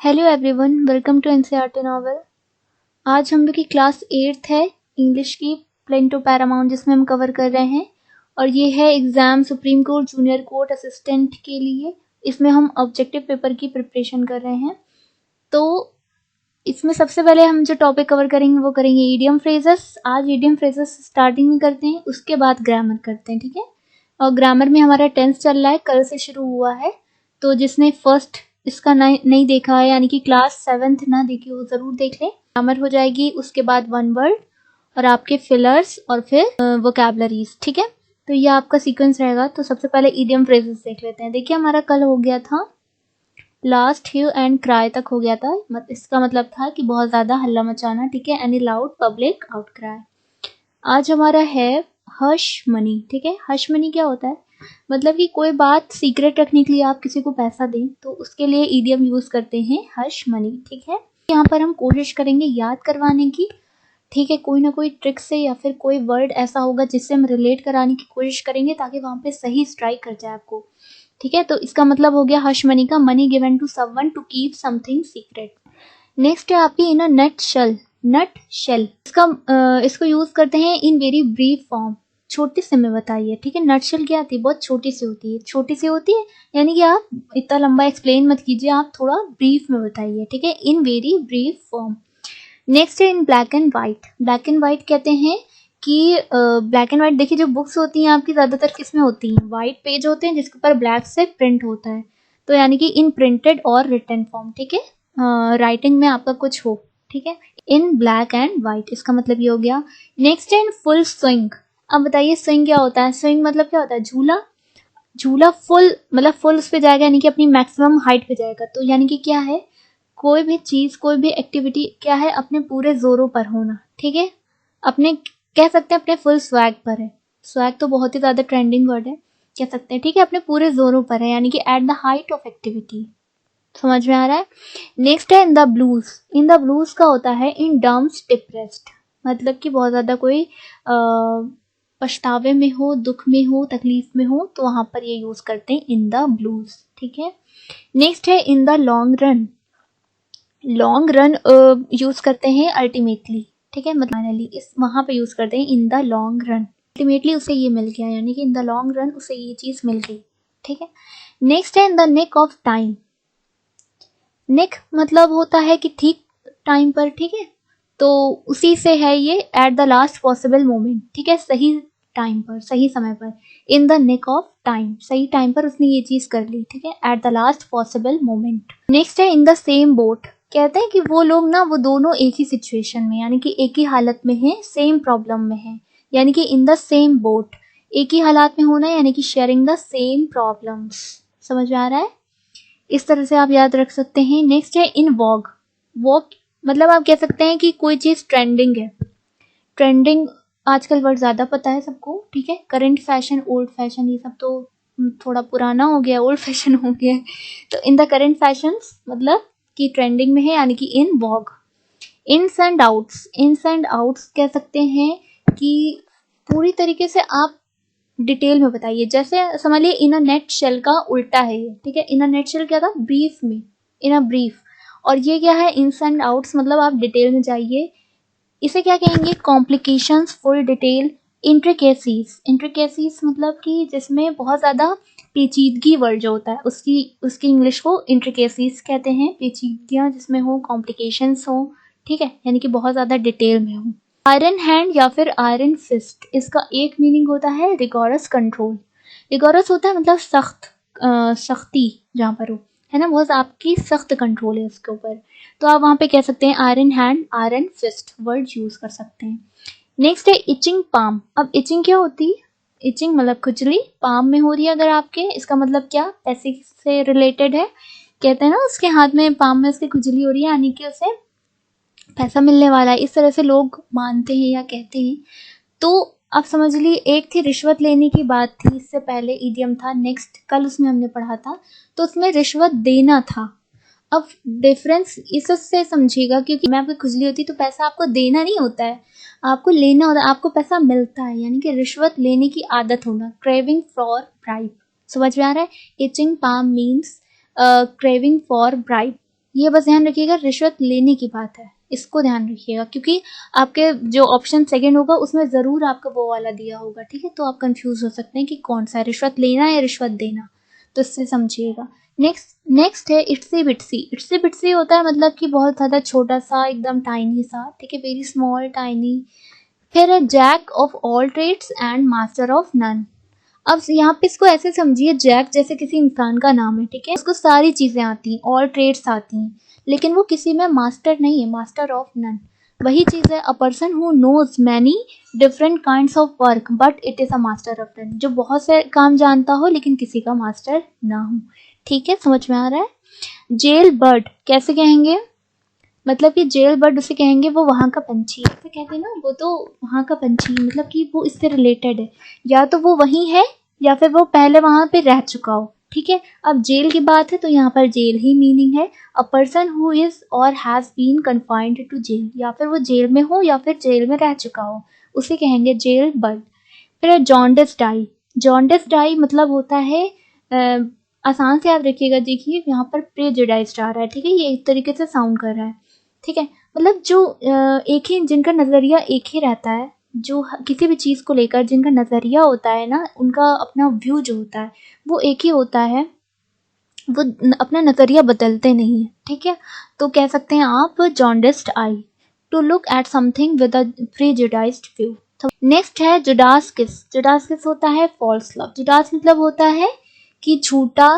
Hello everyone, welcome to NCERT novel. आज हम लोग की क्लास 8th है इंग्लिश की प्लेन टू पैरामाउंट, जिसमें हम कवर कर रहे हैं। और ये है exam supreme court junior court assistant के लिए। इसमें हम ऑब्जेक्टिव पेपर की प्रिपरेशन कर रहे हैं। तो इसमें सबसे पहले हम जो टॉपिक कवर करेंगे वो करेंगे ईडियम फ्रेजेस। आज ईडियम फ्रेजेस स्टार्टिंग में करते हैं, उसके बाद ग्रामर करते हैं, ठीक है। और ग्रामर में हमारा 10th चल रहा है, कल से शुरू हुआ है। तो जिसने फर्स्ट इसका नहीं देखा है, यानी कि क्लास 7th ना देखी, वो जरूर देख ले। ग्रामर हो जाएगी, उसके बाद वन वर्ड और आपके फिलर्स और फिर वोकैबलरीज, ठीक है। तो ये आपका सीक्वेंस रहेगा। तो सबसे पहले ईडियम फ्रेजेस देख लेते हैं। देखिए, हमारा कल हो गया था लास्ट ह्यू एंड क्राई तक हो गया था। इसका मतलब था कि बहुत ज्यादा हल्ला मचाना, ठीक है। Any loud public outcry. आज हमारा है हश मनी, ठीक है। हश मनी क्या होता है? मतलब कि कोई बात सीक्रेट रखने के लिए आप किसी को पैसा दें, तो उसके लिए ईडियम यूज करते हैं हश मनी, ठीक है। यहाँ पर हम कोशिश करेंगे याद करवाने की, ठीक है। कोई ना कोई ट्रिक से या फिर कोई वर्ड ऐसा होगा जिससे हम रिलेट कराने की कोशिश करेंगे, ताकि वहां पे सही स्ट्राइक कर जाए आपको, ठीक है। तो इसका मतलब हो गया हश मनी का money given to someone to keep something secret. Next है आपकी in a nutshell. Nutshell इसको यूज करते हैं इन वेरी ब्रीफ फॉर्म। छोटे से में बताइए, ठीक है। नट शेल क्या आती है? बहुत छोटी सी होती है। छोटी सी होती है यानी कि आप इतना लंबा एक्सप्लेन मत कीजिए, आप थोड़ा ब्रीफ में बताइए, ठीक है। In very brief form. Next है in black and white. Black and white कहते हैं कि ब्लैक एंड व्हाइट, देखिए जो बुक्स होती हैं आपकी ज्यादातर किसमें होती हैं? व्हाइट पेज होते हैं जिसके ऊपर ब्लैक से प्रिंट होता है। तो यानी कि इन प्रिंटेड और रिटन फॉर्म, ठीक है। राइटिंग में आपका कुछ हो, ठीक है। इन ब्लैक एंड व्हाइट, इसका मतलब ये हो गया। नेक्स्ट है इन फुल स्विंग। अब बताइए स्विंग क्या होता है? स्विंग मतलब क्या होता है? झूला। झूला फुल मतलब फुल उस पे जाएगा, यानी कि अपनी मैक्सिमम हाइट पे जाएगा। तो यानी कि क्या है? कोई भी चीज, कोई भी एक्टिविटी क्या है? अपने पूरे जोरों पर होना, ठीक है। अपने कह सकते हैं अपने फुल स्वैग पर है। स्वैग तो बहुत ही ज्यादा ट्रेंडिंग वर्ड है, कह सकते हैं, ठीक है। अपने पूरे जोरों पर है, यानी कि at the height of activity. समझ में आ रहा है? नेक्स्ट है in the blues. In the blues का होता है इन डम्स डिप्रेस्ड। मतलब कि बहुत ज्यादा कोई पछतावे में हो, दुख में हो, तकलीफ में हो, तो वहां पर ये यूज करते हैं इन द ब्लूज, ठीक है। नेक्स्ट है in the long run. Long run use करते हैं अल्टीमेटली, ठीक है। मतलब फाइनली इस वहां पे यूज करते हैं in the long run. Ultimately उसे ये मिल गया, यानी कि इन द लॉन्ग रन उसे ये चीज मिल गई, ठीक है। नेक्स्ट है in the nick of time. Nick मतलब होता है कि ठीक टाइम पर, ठीक है। तो उसी से है ये at the last possible moment, ठीक है। सही टाइम पर, सही समय पर। In the nick of time, सही टाइम पर उसने ये चीज कर ली, ठीक है। At the last possible moment. Next है इन द सेम बोट। कहते हैं कि वो लोग ना, वो दोनों एक ही सिचुएशन में, यानी कि एक ही हालत में है, सेम प्रॉब्लम में है, यानी कि इन द सेम बोट। एक ही हालात में होना, यानी कि शेयरिंग द सेम प्रॉब्लम्स। समझ में आ रहा है? इस तरह से आप याद रख सकते हैं। नेक्स्ट है इन वॉग। वॉग मतलब आप कह सकते हैं कि कोई चीज ट्रेंडिंग है। ट्रेंडिंग आजकल वर्ड ज्यादा पता है सबको, ठीक है। करंट फैशन, ओल्ड फैशन, ये सब तो थोड़ा पुराना हो गया, ओल्ड फैशन हो गया। तो इन द करंट फैशन मतलब कि ट्रेंडिंग में है, यानी कि in vogue. Ins and outs. Ins and outs कह सकते हैं कि पूरी तरीके से आप डिटेल में बताइए। जैसे समझ लिए इन अ नेट शेल का उल्टा है ये, ठीक है। इन अ नेट शेल क्या था? ब्रीफ में, इन अ ब्रीफ। और ये क्या है? इन्स एंड आउट्स मतलब आप डिटेल में जाइए। इसे क्या कहेंगे? Complications, full detail. Intricacies. Intricacies मतलब कि जिसमें बहुत ज्यादा पेचीदगी वर्ड जो होता है, उसकी उसकी इंग्लिश को इंट्रिकेसीज कहते हैं। पेचीदगियां जिसमें हो, कॉम्प्लिकेशंस हो, ठीक है, यानी कि बहुत ज्यादा डिटेल में हो। आयरन हैंड या फिर आयरन फिस्ट, इसका एक मीनिंग होता है रिगोरस कंट्रोल। रिगोरस होता है मतलब सख्त, सख्ती जहाँ पर हो, है ना। बहुत आपकी सख्त कंट्रोल है उसके ऊपर। तो आप वहां पे कह सकते हैं iron hand, iron fist word use कर सकते हैं। नेक्स्ट है इचिंग पाम। अब इचिंग क्या होती है? इचिंग मतलब खुजली पाम में हो रही है अगर आपके, इसका मतलब क्या? पैसे से रिलेटेड है। कहते हैं ना उसके हाथ में, पाम में उसकी खुजली हो रही है, यानी कि उसे पैसा मिलने वाला है, इस तरह से लोग मानते हैं या कहते हैं। तो आप समझ ली, एक थी रिश्वत लेने की बात थी, इससे पहले इडियम था। नेक्स्ट कल उसमें हमने पढ़ा था, तो उसमें रिश्वत देना था। अब डिफरेंस इससे समझिएगा, क्योंकि मैं आपकी खुजली होती तो पैसा आपको देना नहीं होता है, आपको लेना होता है, आपको पैसा मिलता है, यानी कि रिश्वत लेने की आदत होना। Craving for bribe. समझ में आ रहा है? Itching palm means craving for bribe, ये बस ध्यान रखिएगा, रिश्वत लेने की बात है, इसको ध्यान रखिएगा, क्योंकि आपके जो ऑप्शन सेकंड होगा उसमें ज़रूर आपका वो वाला दिया होगा, ठीक है, तो आप कंफ्यूज हो सकते हैं कि कौन सा है, रिश्वत लेना या रिश्वत देना, तो इससे समझिएगा। नेक्स्ट है इट्सी बिट्सी। इट्सी बिट्सी होता है मतलब कि बहुत ज़्यादा छोटा सा, एकदम टाइनी सा, ठीक है, वेरी स्मॉल टाइनी। फिर है jack of all trades and master of none. अब यहाँ पे इसको ऐसे समझिए, जैक जैसे किसी इंसान का नाम है, ठीक है, उसको सारी चीजें आती हैं, ऑल ट्रेड्स आती हैं, लेकिन वो किसी में मास्टर नहीं है, मास्टर ऑफ नन। वही चीज है, a person who knows many different kinds of work but it is a master of none, जो बहुत से काम जानता हो लेकिन किसी का मास्टर ना हो, ठीक है, समझ में आ रहा है। जेल बर्ड कैसे कहेंगे, मतलब कि जेल बर्ड उसे कहेंगे वो वहाँ का पंछी, ऐसे कहते हैं ना, वो तो वहाँ का पंछी, मतलब कि वो इससे रिलेटेड है, या तो वो वही है या फिर वो पहले वहाँ पे रह चुका हो, ठीक है। अब जेल की बात है तो यहाँ पर जेल ही मीनिंग है, a person who is or has been confined to jail, या फिर वो जेल में हो या फिर जेल में रह चुका हो, उसे कहेंगे जेल बर्ड। फिर जॉन्डिस डाई। जॉन्डिस डाई मतलब होता है आसान से याद रखिएगा, देखिए यहाँ पर प्रेजुडाइज्ड आ रहा है, ठीक है, ये एक तरीके से साउंड कर रहा है, ठीक है, मतलब जो एक ही, जिनका नज़रिया एक ही रहता है, जो किसी भी चीज़ को लेकर जिनका नज़रिया होता है ना, उनका अपना व्यू जो होता है वो एक ही होता है, वो अपना नज़रिया बदलते नहीं है, ठीक है, तो कह सकते हैं आप jaundiced eye, to look at something with a prejudiced view. Next है जुडास किस। जुडास किस होता है फॉल्स लव। जुडास मतलब होता है कि झूठा,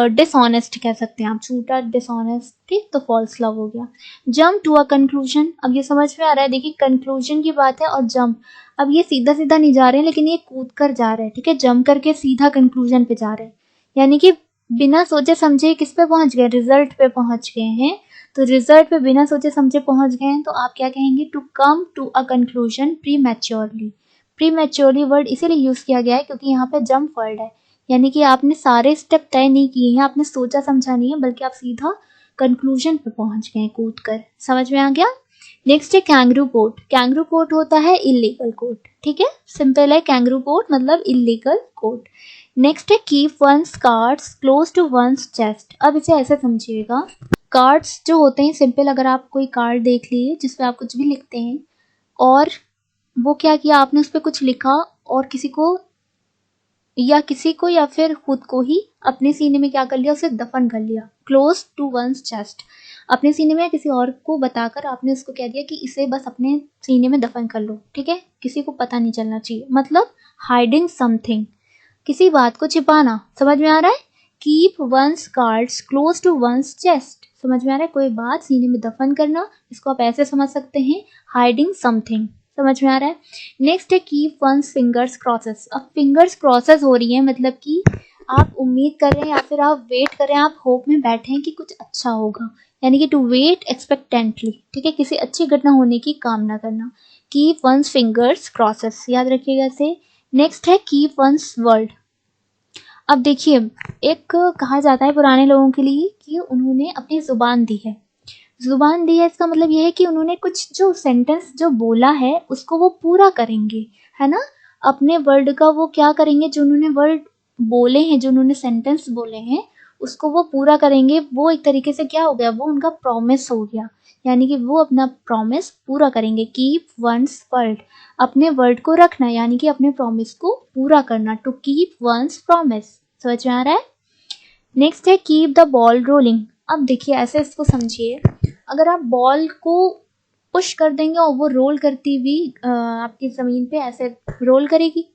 डिसऑनेस्ट कह सकते हैं आप, झूठा डिसऑनेस्ट, ठीक, तो फॉल्स लव हो गया। जंप टू अ कंक्लूजन, अब ये समझ में आ रहा है, देखिए कंक्लूजन की बात है, और जंप, अब ये सीधा सीधा नहीं जा रहे हैं लेकिन ये कूद कर जा रहे हैं, ठीक है, जंप करके सीधा कंक्लूजन पे जा रहे हैं, यानी कि बिना सोचे समझे किस पे पहुंच गए, रिजल्ट पे पहुंच गए हैं, तो रिजल्ट पे बिना सोचे समझे पहुंच गए हैं, तो आप क्या कहेंगे, to come to a conclusion prematurely. Prematurely word इसीलिए यूज किया गया है क्योंकि यहाँ पे जंप वर्ड है, यानी कि आपने सारे स्टेप तय नहीं किए हैं, आपने सोचा समझा नहीं है, बल्कि आप सीधा कंक्लूजन पे पहुंच गए कूद कर, समझ में आ गया। नेक्स्ट है कैंगरू कोट। कैंगरू कोट होता है इलीगल कोट, ठीक है, सिंपल है, कैंगरू कोट मतलब इलीगल कोट। नेक्स्ट है keep one's cards close to one's chest. अब इसे ऐसे समझिएगा, कार्ड्स जो होते हैं सिंपल, अगर आप कोई कार्ड देख लिए जिसपे आप कुछ भी लिखते हैं और वो क्या किया आपने, उस पर कुछ लिखा और किसी को या फिर खुद को ही अपने सीने में क्या कर लिया, उसे दफन कर लिया, क्लोज टू वंस चेस्ट, अपने सीने में किसी और को बताकर आपने उसको कह दिया कि इसे बस अपने सीने में दफन कर लो, ठीक है, किसी को पता नहीं चलना चाहिए, मतलब हाइडिंग समथिंग, किसी बात को छिपाना, समझ में आ रहा है। Keep one's cards close to one's chest, समझ में आ रहा है, कोई बात सीने में दफन करना, इसको आप ऐसे समझ सकते हैं, हाइडिंग समथिंग, समझ में आ रहा है। नेक्स्ट है कीप वंस फिंगर्स क्रॉसेस। अब फिंगर्स क्रॉसेस हो रही है मतलब कि आप उम्मीद कर रहे हैं या फिर आप वेट कर रहे हैं, आप होप में बैठे हैं कि कुछ अच्छा होगा, यानी कि टू वेट एक्सपेक्टेंटली, ठीक है, किसी अच्छी घटना होने की कामना करना। कीप वंस फिंगर्स क्रॉसेस, याद रखिएगा इसे। नेक्स्ट है कीप वंस वर्ड। अब देखिए, एक कहा जाता है पुराने लोगों के लिए कि उन्होंने अपनी जुबान दी है। जुबान दी है इसका मतलब यह है कि उन्होंने कुछ जो सेंटेंस जो बोला है उसको वो पूरा करेंगे, है ना, अपने वर्ड का वो क्या करेंगे, जो उन्होंने वर्ड बोले हैं, जो उन्होंने सेंटेंस बोले हैं उसको वो पूरा करेंगे, वो एक तरीके से क्या हो गया, वो उनका प्रॉमिस हो गया, यानी कि वो अपना प्रॉमिस पूरा करेंगे। कीप वंस वर्ड, अपने वर्ड को रखना, यानी कि अपने प्रॉमिस को पूरा करना, टू कीप वंस प्रॉमिस, समझ में आ रहा है। नेक्स्ट है कीप द बॉल रोलिंग। अब देखिए ऐसे इसको समझिए, अगर आप बॉल को पुश कर देंगे और वो रोल करती हुई आपकी ज़मीन पे ऐसे रोल करेगी,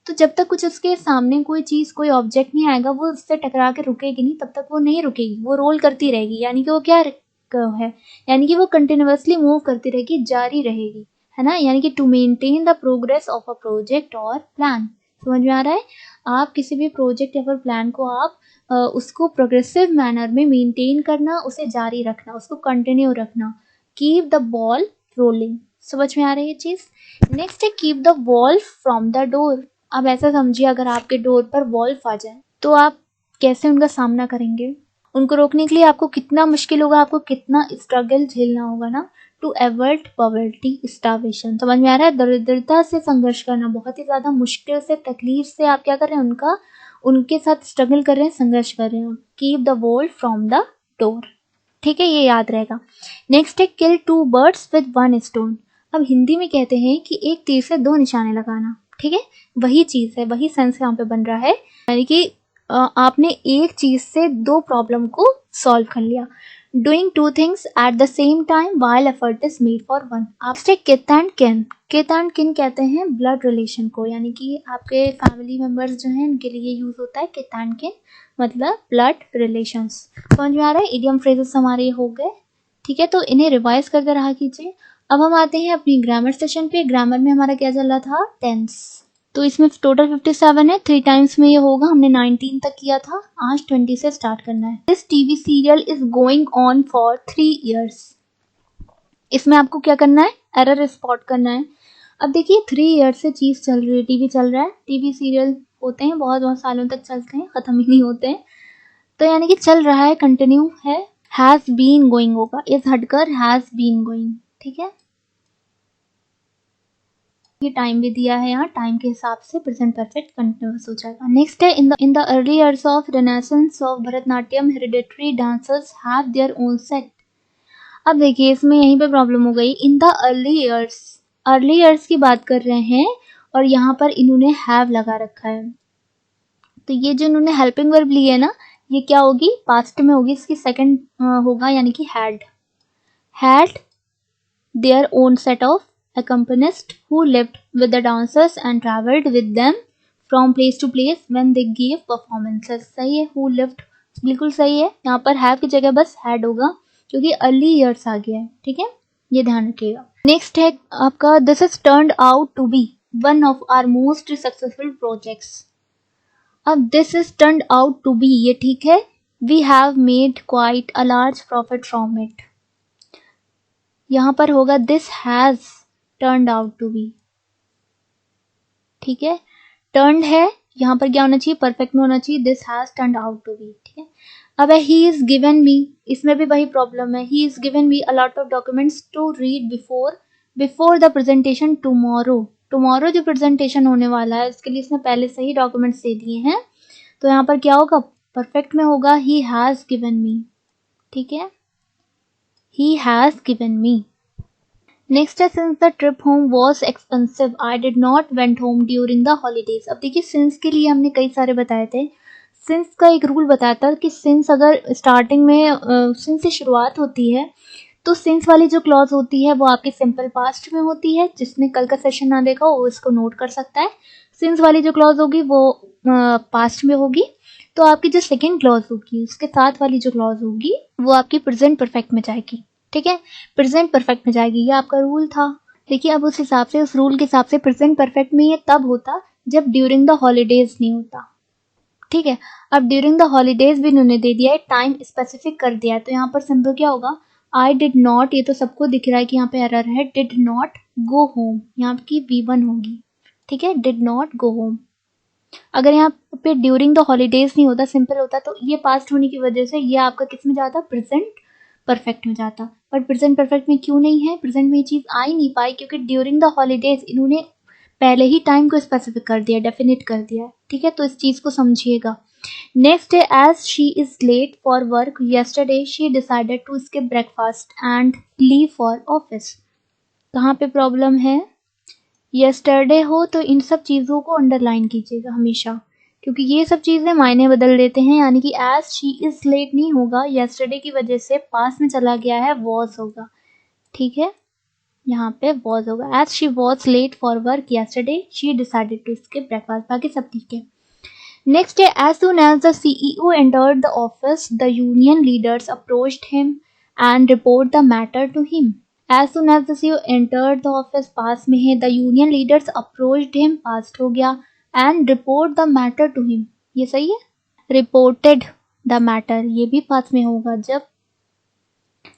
तो जब तक कुछ उसके सामने कोई चीज़ कोई ऑब्जेक्ट नहीं आएगा वो उससे टकरा के रुकेगी नहीं, तब तक वो नहीं रुकेगी, वो रोल करती रहेगी, यानी कि वो क्या है, यानी कि वो कंटिन्यूअसली मूव करती रहेगी, जारी रहेगी, है ना, यानी कि to maintain the progress of a project or plan, समझ में आ रहा है। आप किसी भी प्रोजेक्ट या फिर प्लान को आप उसको प्रोग्रेसिव मैनर में मेंटेन करना, उसे जारी रखना, उसको कंटिन्यू रखना, कीप द बॉल रोलिंग, समझ में आ रही है चीज। नेक्स्ट है keep the wolf from the door. अब ऐसा समझिए, अगर आपके डोर पर वॉल्फ आ जाए तो आप कैसे उनका सामना करेंगे, उनको रोकने के लिए आपको कितना मुश्किल होगा, आपको कितना स्ट्रगल झेलना होगा ना, टू एवर्ट पॉवर्टी स्टार्वेशन, समझ में आ रहा है, दरिद्रता से संघर्ष करना, बहुत ही ज्यादा मुश्किल से तकलीफ से आप क्या कर रहे हैं, उनके साथ स्ट्रगल कर रहे हैं, संघर्ष कर रहे हैं। Keep the wolf from the door. ठीक है, ये याद रहेगा। नेक्स्ट है किल 2 birds with 1 stone। अब हिंदी में कहते हैं कि एक तीर से 2 निशाने लगाना। ठीक है, वही चीज है, वही सेंस यहाँ पे बन रहा है, यानी कि आपने एक चीज से 2 प्रॉब्लम को सॉल्व कर लिया। Doing 2 things at the same time while effort is made for one। आपसे किथ एंड किन, किथ एंड किन कहते हैं ब्लड रिलेशन को, यानी कि आपके फैमिली मेंबर्स जो हैं उनके लिए यूज होता है किथ एंड किन, मतलब ब्लड रिलेशंस। समझ में आ रहा है? इडियम फ्रेजेस हमारे हो गए। ठीक है, तो इन्हें रिवाइज करके रहा कीजिए। अब हम आते हैं अपनी ग्रामर सेशन पे। ग्रामर में हमारा क्या चल रहा था? टेंस। तो इसमें टोटल 57 है, 3 टाइम्स में ये होगा। हमने 19 तक किया था, आज 20 से स्टार्ट करना है। This TV serial is going on for 3 years। इसमें आपको क्या करना है? एरर स्पॉट करना है। अब देखिए 3 years से चीज चल रही है, टीवी चल रहा है। टीवी सीरियल होते हैं बहुत बहुत सालों तक चलते हैं, खत्म ही नहीं होते हैं, तो यानी कि चल रहा है, कंटिन्यू है। हैज बीन गोइंग होगा, इस हटकर हैज बीन गोइंग। ठीक है, ये टाइम भी दिया है यहाँ, टाइम के हिसाब से प्रेजेंट परफेक्ट कंटिन्यूअस हो जाएगा। नेक्स्ट है in the early years of renaissance of Bharatanatyam hereditary dancers have their own sect. अब देखिए इसमें यहीं पे प्रॉब्लम हो गई। In the early years, early years की बात कर रहे हैं और यहाँ पर इन्होंने हैव लगा रखा है, तो ये जो इन्होंने हेल्पिंग वर्ब ली है ना, ये क्या होगी? पास्ट में होगी, इसकी सेकंड होगा, यानी कि had their own set of accompanists who lived with the dancers and traveled with them from place to place when they gave performances। सही है, who lived बिल्कुल सही है, यहाँ पर have की जगह बस had होगा क्योंकि early years आ गया है। ठीक है, ये ध्यान रखिएगा। नेक्स्ट है आपका this has turned out to be one of our most successful projects। अब this is turned out to be, ये ठीक है, we have made quite a large profit from it। यहाँ पर होगा this has turned out to be। ठीक है, turned है, यहाँ पर क्या होना चाहिए? परफेक्ट में होना चाहिए, this has turned out to be। ठीक है, अब है he is given me, इसमें भी वही प्रॉब्लम है। he is given me a lot of documents to read before the presentation tomorrow जो प्रेजेंटेशन होने वाला है उसके लिए इसने पहले से ही डॉक्यूमेंट्स दे दिए हैं, तो यहाँ पर क्या होगा? परफेक्ट में होगा he has given me। ठीक है, he has given me। Next है since the trip home was expensive I did not went home during the holidays. अब देखिए सिंस के लिए हमने कई सारे बताए थे। सिंस का एक रूल बताया था कि सिंस अगर स्टार्टिंग में सिंस से शुरुआत होती है तो सिंस वाली जो क्लॉज होती है वो आपके सिंपल पास्ट में होती है। जिसने कल का सेशन ना देखा वो इसको नोट कर सकता है। सिंस वाली जो क्लॉज होगी वो पास्ट में होगी, तो आपकी जो सेकेंड क्लॉज होगी उसके साथ वाली जो क्लॉज होगी वो आपकी प्रेजेंट परफेक्ट में जाएगी। ठीक है, प्रेजेंट परफेक्ट में जाएगी, ये आपका रूल था। देखिए अब उस हिसाब से, उस रूल के हिसाब से प्रेजेंट परफेक्ट में ये तब होता जब ड्यूरिंग द हॉलीडेज नहीं होता। ठीक है, अब ड्यूरिंग द हॉलीडेज भी इन्होंने दे दिया है, टाइम स्पेसिफिक कर दिया है, तो यहाँ पर सिंपल क्या होगा? आई डिड नॉट, ये तो सबको दिख रहा है कि यहाँ पे एरर है, डिड नॉट गो होम, यहाँ की V1 होगी। ठीक है, डिड नॉट गो होम। अगर यहाँ पे ड्यूरिंग द हॉलीडेज नहीं होता, सिंपल होता, तो ये पास्ट होने की वजह से ये आपका किस में जाता? प्रेजेंट परफेक्ट में जाता। बट प्रेजेंट परफेक्ट में क्यों नहीं है? प्रेजेंट में ये चीज आ ही नहीं पाई क्योंकि ड्यूरिंग द हॉलीडेज इन्होंने पहले ही टाइम को स्पेसिफिक कर दिया, डेफिनेट कर दिया है। ठीक है, तो इस चीज को समझिएगा। नेक्स्ट है as she is late for work yesterday she decided to skip breakfast and leave for office. कहाँ पे प्रॉब्लम है? येस्टरडे हो तो इन सब चीजों को अंडरलाइन कीजिएगा हमेशा, क्योंकि ये सब चीजें मायने बदल देते हैं। यानी कि एज शी इज लेट नहीं होगा, येस्टरडे की वजह से पास में चला गया है, वॉज होगा। ठीक है, यहाँ पे वॉज होगा। As she was late for work yesterday she decided to skip breakfast, बाकी सब ठीक है। नेक्स्ट है as soon as the CEO entered the office the union leaders approached him and report the matter to him. As soon as the CEO entered the office पास में है, the union leaders approached him past हो गया, and report the matter to him, ये सही है। Reported the matter, ये भी पास्ट में होगा। जब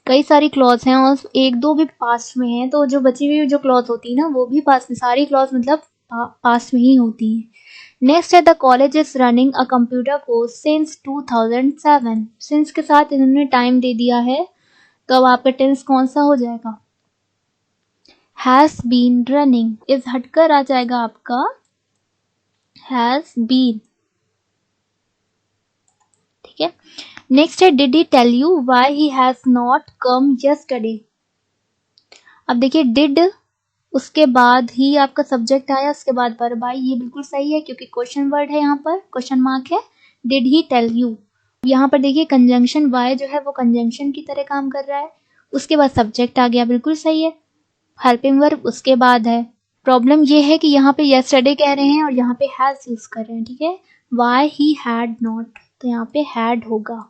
कई सारी क्लॉज हैं और एक दो भी पास्ट में है, तो जो बची हुई जो क्लॉज होती है ना वो भी पास्ट में, सारी क्लॉज मतलब पास्ट में ही होती है। नेक्स्ट है the college is running a computer course since 2007। Since के साथ इन्होंने टाइम दे दिया है, तो अब आपका टेंस कौन सा हो जाएगा? Has been running. इस हटकर आ जाएगा आपका हैज बीन। ठीक है, नेक्स्ट है did he tell you why he has not come yesterday. अब देखिए डिड, उसके बाद ही आपका सब्जेक्ट आया, उसके बाद वर्ब आई, ये बिल्कुल सही है क्योंकि क्वेश्चन वर्ड है, यहाँ पर क्वेश्चन मार्क है। डिड ही टेल यू, यहाँ पर देखिए कंजंक्शन वाई जो है वो कंजंक्शन की तरह काम कर रहा है, उसके बाद सब्जेक्ट आ गया, बिल्कुल सही है। हेल्पिंग वर्ब उसके बाद है। प्रॉब्लम ये है कि यहाँ पे यस्टरडे कह रहे हैं और यहाँ पे हैज यूज कर रहे हैं, ठीक है। वाई ही हैड नॉट, तो यहाँ पे हैड होगा।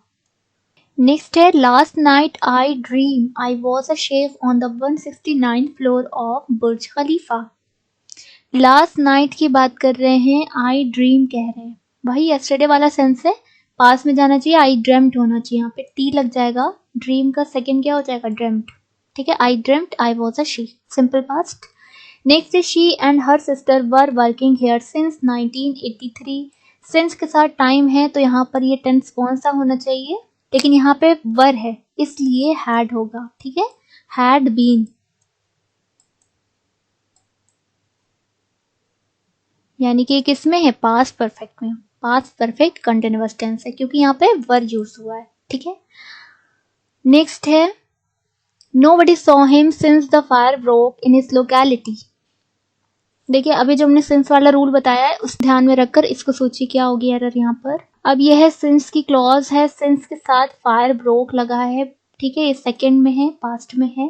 नेक्स्ट है last night I dream I was a chef on the 169th floor of Burj Khalifa. Last night की बात कर रहे हैं, आई ड्रीम कह रहे हैं, भाई यस्टरडे वाला सेंस है, पास में जाना चाहिए, आई ड्रेम्ट होना चाहिए, यहाँ पे टी लग जाएगा, ड्रीम का सेकंड क्या हो जाएगा, ड्रेम्ट, ठीक है। I dreamt I was a she, simple past. Next है she and her sister were working here since 1983। Since के साथ टाइम है तो यहाँ पर ये टेंस कौन सा होना चाहिए, लेकिन यहाँ पे वर है इसलिए हैड होगा, ठीक है। हैड बीन, यानी कि किसमें है, पास्ट परफेक्ट में, पास्ट परफेक्ट कंटिन्यूअस टेंस है क्योंकि यहाँ पे वर यूज हुआ है, ठीक है। नेक्स्ट है nobody saw him since the fire broke in his locality. देखिए अभी जो हमने सिंस वाला रूल बताया है उस ध्यान में रखकर इसको सोचिए क्या होगी एरर यहाँ पर। अब यह है सिंस की क्लॉज है, सिंस के साथ फायर ब्रोक लगा है, ठीक है, ये सेकंड में है, पास्ट में है,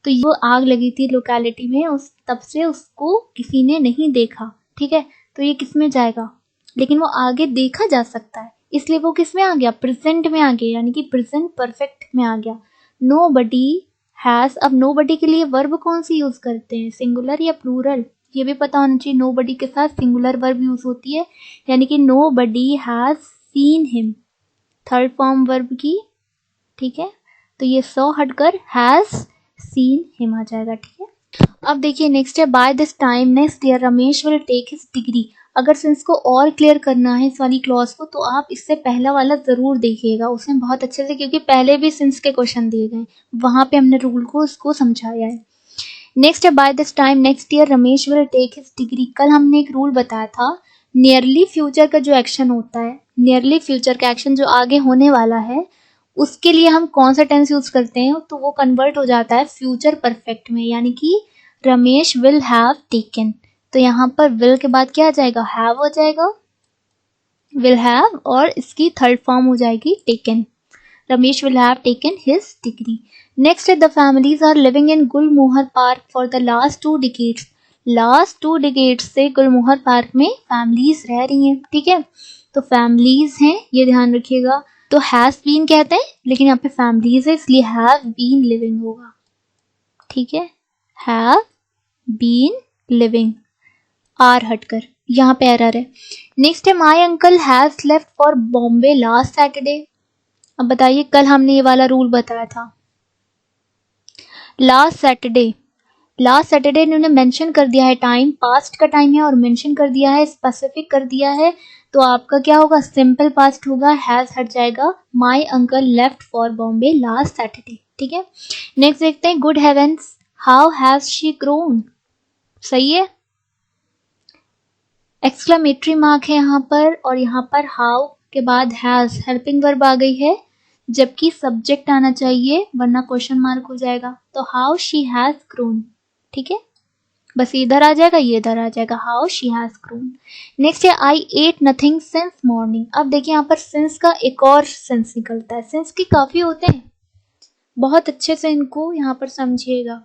तो वो आग लगी थी लोकेलिटी में, उस तब से उसको किसी ने नहीं देखा, ठीक है, तो ये किस में जाएगा, लेकिन वो आगे देखा जा सकता है इसलिए वो किस में आ गया, प्रेजेंट में आ गया, यानी कि प्रेजेंट परफेक्ट में आ गया। नो बडी हैज, अब नो बडी के लिए वर्ब कौन सी यूज करते हैं, सिंगुलर या प्लूरल, ये भी पता होना चाहिए। नो बडी के साथ सिंगुलर वर्ब यूज होती है, यानी कि nobody has seen him, third form verb की, ठीक है, तो ये सॉ हटकर हैज सीन हिम आ जाएगा, ठीक है। अब देखिए नेक्स्ट है by this time next year Ramesh will take his degree. अगर सिंस को और क्लियर करना है इस वाली क्लॉज को तो आप इससे पहला वाला जरूर देखिएगा, उसमें बहुत अच्छे से, क्योंकि पहले भी सिंस के क्वेश्चन दिए गए, वहां पे हमने रूल को उसको समझाया है। नेक्स्ट है by this time next year Ramesh will take his degree. कल हमने एक रूल बताया था, नियरली फ्यूचर का जो एक्शन होता है, नियरली फ्यूचर का एक्शन जो आगे होने वाला है, उसके लिए हम कौन सा टेंस यूज करते हैं, तो वो कन्वर्ट हो जाता है फ्यूचर परफेक्ट में, यानी कि रमेश विल हैव टेकन, तो यहाँ पर विल के बाद क्या आ जाएगा, हैव हो जाएगा, विल हैव, और इसकी थर्ड फॉर्म हो जाएगी taken, Ramesh will have taken his degree. Next है the families are living in Gulmohar Park for the last 2 decades. Last 2 decades से गुलमोहर पार्क में फैमिलीज रह रही हैं, ठीक है, तो फैमिलीज हैं, ये ध्यान रखिएगा। तो हैज बीन कहते हैं लेकिन यहाँ पे फैमिलीज है इसलिए हैव बीन लिविंग होगा, ठीक है, हैव बीन लिविंग, आर हटकर, यहाँ पे एरर है। नेक्स्ट है my uncle has left for Bombay last Saturday. अब बताइए कल हमने ये वाला रूल बताया था, लास्ट सैटरडे, लास्ट सैटरडे इन्होंने मेंशन कर दिया है टाइम, पास्ट का टाइम है और मेंशन कर दिया है, स्पेसिफिक कर दिया है, तो आपका क्या होगा, सिंपल पास्ट होगा, हैज हट जाएगा, my uncle left for Bombay last Saturday, ठीक है। नेक्स्ट देखते हैं good heavens how has she grown, सही है, एक्सक्लेमेटरी मार्क है यहाँ पर, और यहाँ पर हाउ के बाद हैज हेल्पिंग वर्ब आ गई है, जबकि सब्जेक्ट आना चाहिए वरना क्वेश्चन मार्क हो जाएगा, तो हाउ शी हैज ग्रोन, ठीक है, बस इधर आ जाएगा, ये इधर आ जाएगा, how she has grown. Next है आई एट नथिंग सिंस मॉर्निंग। अब देखिए यहाँ पर सिंस का एक और सेंस निकलता है, सिंस के काफी होते हैं, बहुत अच्छे से इनको यहाँ पर समझिएगा।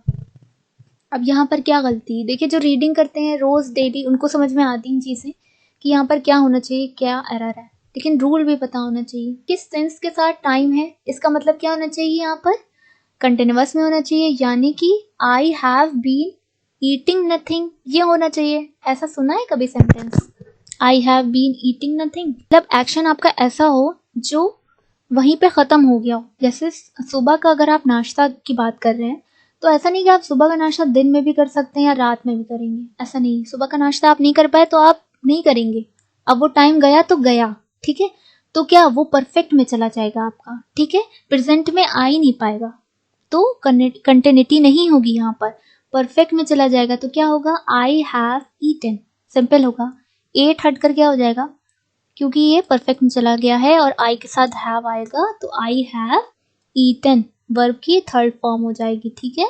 अब यहाँ पर क्या गलती, देखिए जो रीडिंग करते हैं रोज डेली उनको समझ में आती हैं चीजें कि यहाँ पर क्या होना चाहिए, क्या एरर है, लेकिन रूल भी पता होना चाहिए। किस सेंस के साथ टाइम है, इसका मतलब क्या होना चाहिए, यहाँ पर कंटिन्यूअस में होना चाहिए, यानी कि I have been eating nothing, ये होना चाहिए। ऐसा सुना है कभी sentence, I have been eating nothing, मतलब एक्शन आपका ऐसा हो जो वहीं पे खत्म हो गया हो। जैसे सुबह का अगर आप नाश्ता की बात कर रहे हैं तो ऐसा नहीं कि आप सुबह का नाश्ता दिन में भी कर सकते हैं या रात में भी करेंगे, ऐसा नहीं, सुबह का नाश्ता आप नहीं कर पाए तो आप नहीं करेंगे, अब वो टाइम गया तो गया, ठीक है, तो क्या वो परफेक्ट में चला जाएगा आपका, ठीक है, प्रेजेंट में आ ही नहीं पाएगा, तो कंटिन्यूटी नहीं होगी, यहाँ पर परफेक्ट में चला जाएगा, तो क्या होगा, आई हैव ईटन, सिंपल होगा, 8 हटकर क्या हो जाएगा, क्योंकि ये परफेक्ट में चला गया है और आई के साथ हैव आएगा तो आई हैव ईटन वर्ब की थर्ड फॉर्म हो जाएगी, ठीक है।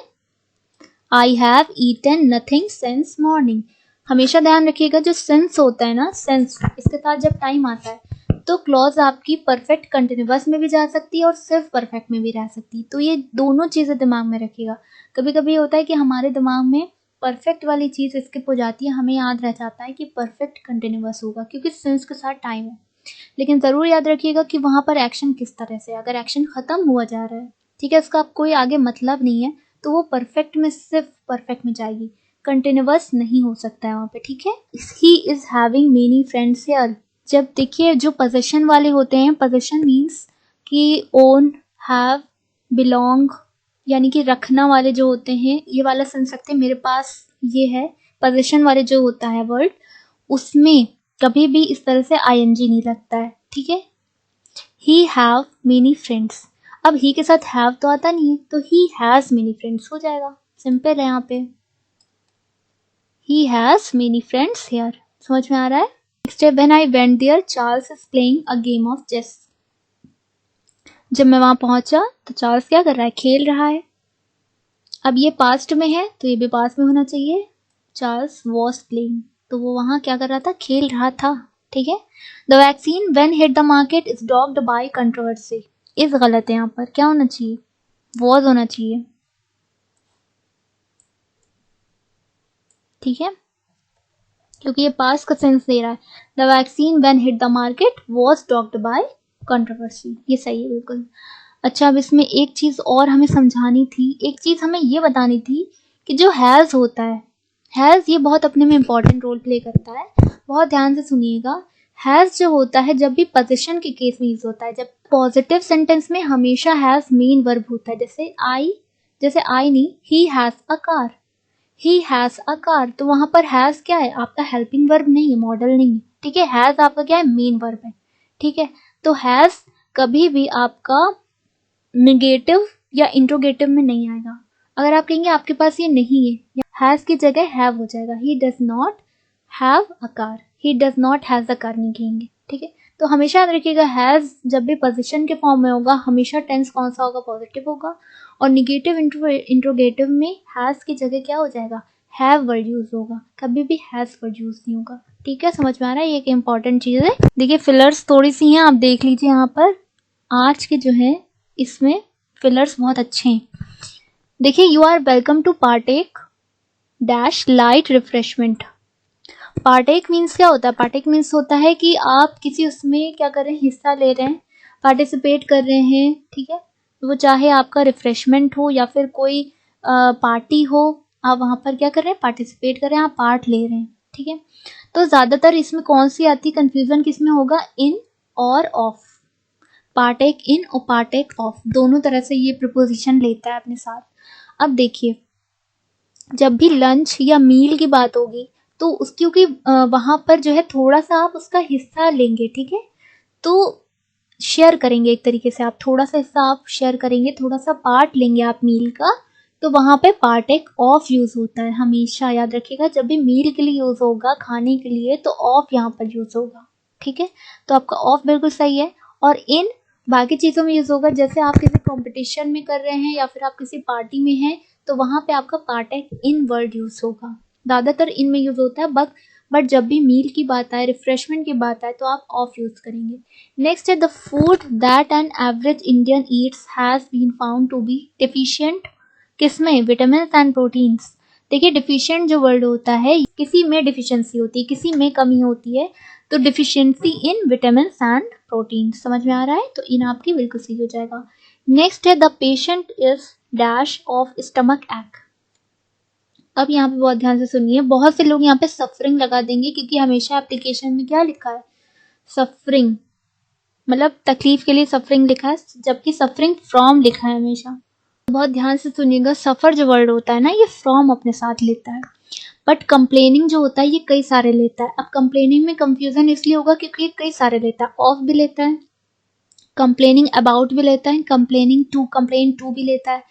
I have eaten nothing since morning. हमेशा ध्यान रखिएगा जो सिंस होता है ना, सिंस इसके साथ जब टाइम आता है तो क्लॉज आपकी परफेक्ट कंटिन्यूअस में भी जा सकती है और सिर्फ परफेक्ट में भी रह सकती है, तो ये दोनों चीजें दिमाग में रखिएगा। कभी कभी होता है कि हमारे दिमाग में परफेक्ट वाली चीज स्किप हो जाती है, हमें याद रह जाता है कि परफेक्ट कंटिन्यूअस होगा क्योंकि सिंस के साथ टाइम है, लेकिन जरूर याद रखिएगा कि वहां पर एक्शन किस तरह से, अगर एक्शन खत्म हुआ जा रहा है, ठीक है, इसका कोई आगे मतलब नहीं है, तो वो परफेक्ट में सिर्फ परफेक्ट में जाएगी, कंटिन्यूअस नहीं हो सकता है वहां पे, ठीक है। He is having many friends here. जब देखिए जो पोजीशन वाले होते हैं, पोजीशन मीन्स कि ओन, हैव, बिलोंग, यानी कि रखना वाले जो होते हैं, ये वाला सुन सकते हैं, मेरे पास ये है, पोजीशन वाले जो होता है वर्ड, उसमें कभी भी इस तरह से आईएनजी नहीं लगता है, ठीक है। ही हैव मेनी फ्रेंड्स, अब ही के साथ हैव तो आता नहीं है, तो ही हैज मेनी फ्रेंड्स हो जाएगा, सिंपल है यहाँ पे, he has many friends here. समझ में आ रहा है। नेक्स्ट है when I went there Charles is playing a game of chess. जब मैं वहां पहुंचा तो चार्ल्स क्या कर रहा है, खेल रहा है। अब ये पास्ट में है तो ये भी पास्ट में होना चाहिए, चार्ल्स वॉज प्लेइंग, तो वो वहां क्या कर रहा था, खेल रहा था, ठीक है। The vaccine when hit the market is dogged by controversy, is गलत है, यहाँ पर क्या होना चाहिए, वॉज होना चाहिए, ठीक है, क्योंकि ये पास्ट का सेंस दे रहा है। The vaccine when hit the market was dogged by controversy, ये सही है बिल्कुल। अच्छा, अब इसमें एक चीज और हमें समझानी थी, एक चीज हमें ये बतानी थी कि जो हैज होता है, हैज ये बहुत अपने में इंपॉर्टेंट रोल प्ले करता है, बहुत ध्यान से सुनिएगा। हैज जो होता है जब भी पोजीशन के केस में यूज होता है, जब पॉजिटिव सेंटेंस में हमेशा हैज मेन वर्ब होता है, जैसे आई नहीं, he has a car, he has a car, तो वहां पर हैज क्या है, आपका हेल्पिंग वर्ब नहीं है, मॉडल नहीं है, ठीक है। हैज आपका क्या है, मेन वर्ब है, ठीक है। तो हैज कभी भी आपका निगेटिव या इंट्रोगेटिव में नहीं आएगा। अगर आप कहेंगे आपके पास ये नहीं है, हैज की जगह हैव हो जाएगा, he does not have a car, he does not has a car नहीं कहेंगे, ठीक है। तो हमेशा याद रखिएगा हैज जब भी पोजीशन के फॉर्म में होगा, हमेशा टेंस कौन सा होगा, पॉजिटिव होगा, और निगेटिव इंट्रोगेटिव में हैज की जगह क्या हो जाएगा, हैव वर्ड यूज होगा, कभी भी हैज वर्ड यूज नहीं होगा, ठीक है। समझ में आ रहा है, ये एक इंपॉर्टेंट चीज है। देखिए फिलर्स थोड़ी सी हैं, आप देख लीजिए यहाँ पर, आज के जो है इसमें फिलर्स बहुत अच्छे हैं। देखिए you are welcome to partake dash light refreshment. Partake means क्या होता है, पार्टेक मीन्स होता है कि आप किसी उसमें क्या कर रहे हैं, हिस्सा ले रहे हैं, पार्टिसिपेट कर रहे हैं, ठीक है। वो चाहे आपका रिफ्रेशमेंट हो या फिर कोई पार्टी हो, आप वहां पर क्या कर रहे हैं, पार्टिसिपेट कर रहे हैं, आप पार्ट ले रहे हैं, ठीक है। तो ज्यादातर इसमें कौन सी आती, कंफ्यूजन किसमें होगा, इन और ऑफ, पार्टेक इन और पार्टेक ऑफ, दोनों तरह से ये प्रिपोजिशन लेता है अपने साथ। अब देखिए जब भी लंच या मील की बात होगी तो उस, क्योंकि वहां पर जो है थोड़ा सा आप उसका हिस्सा लेंगे, ठीक है, तो शेयर करेंगे, एक तरीके से आप थोड़ा सा हिस्सा आप शेयर करेंगे, थोड़ा सा पार्ट लेंगे आप मील का, तो वहां पे पार्टेक ऑफ यूज होता है, हमेशा याद रखिएगा जब भी मील के लिए यूज होगा, खाने के लिए, तो ऑफ यहाँ पर यूज होगा, ठीक है। तो आपका ऑफ बिल्कुल सही है। और इन बाकी चीजों में यूज होगा, जैसे आप किसी कंपटीशन में कर रहे हैं या फिर आप किसी पार्टी में हैं, तो वहां पे आपका पार्टेक इन वर्ड यूज होगा, ज्यादातर इन में यूज होता है, बट जब भी मील की बात आए, रिफ्रेशमेंट की बात आए, तो आप ऑफ यूज करेंगे। नेक्स्ट है the food that an average Indian eats has been found to be deficient, किसमें, विटामिन एंड प्रोटीन्स। देखिए डिफिशिएंट जो वर्ड होता है, किसी में डिफिशियंसी होती है, किसी में कमी होती है, तो deficiency in vitamin and protein. समझ में आ रहा है, तो इन आपकी बिल्कुल सही हो जाएगा। नेक्स्ट है the patient is dash of stomach एक्। अब यहाँ पे बहुत ध्यान से सुनिए, बहुत से लोग यहाँ पे सफरिंग लगा देंगे, क्योंकि हमेशा एप्लीकेशन में क्या लिखा है, सफरिंग, मतलब तकलीफ के लिए सफरिंग लिखा है, जबकि सफरिंग फ्रॉम लिखा है हमेशा। बहुत ध्यान से सुनिएगा, सफर जो वर्ड होता है ना, ये फ्रॉम अपने साथ लेता है, बट कंप्लेनिंग जो होता है ये कई सारे लेता है। अब कंप्लेनिंग में कंफ्यूजन इसलिए होगा क्योंकि ये कई सारे लेता है, ऑफ भी लेता है, कंप्लेनिंग अबाउट भी लेता है, कंप्लेनिंग टू, कंप्लेन टू भी लेता है।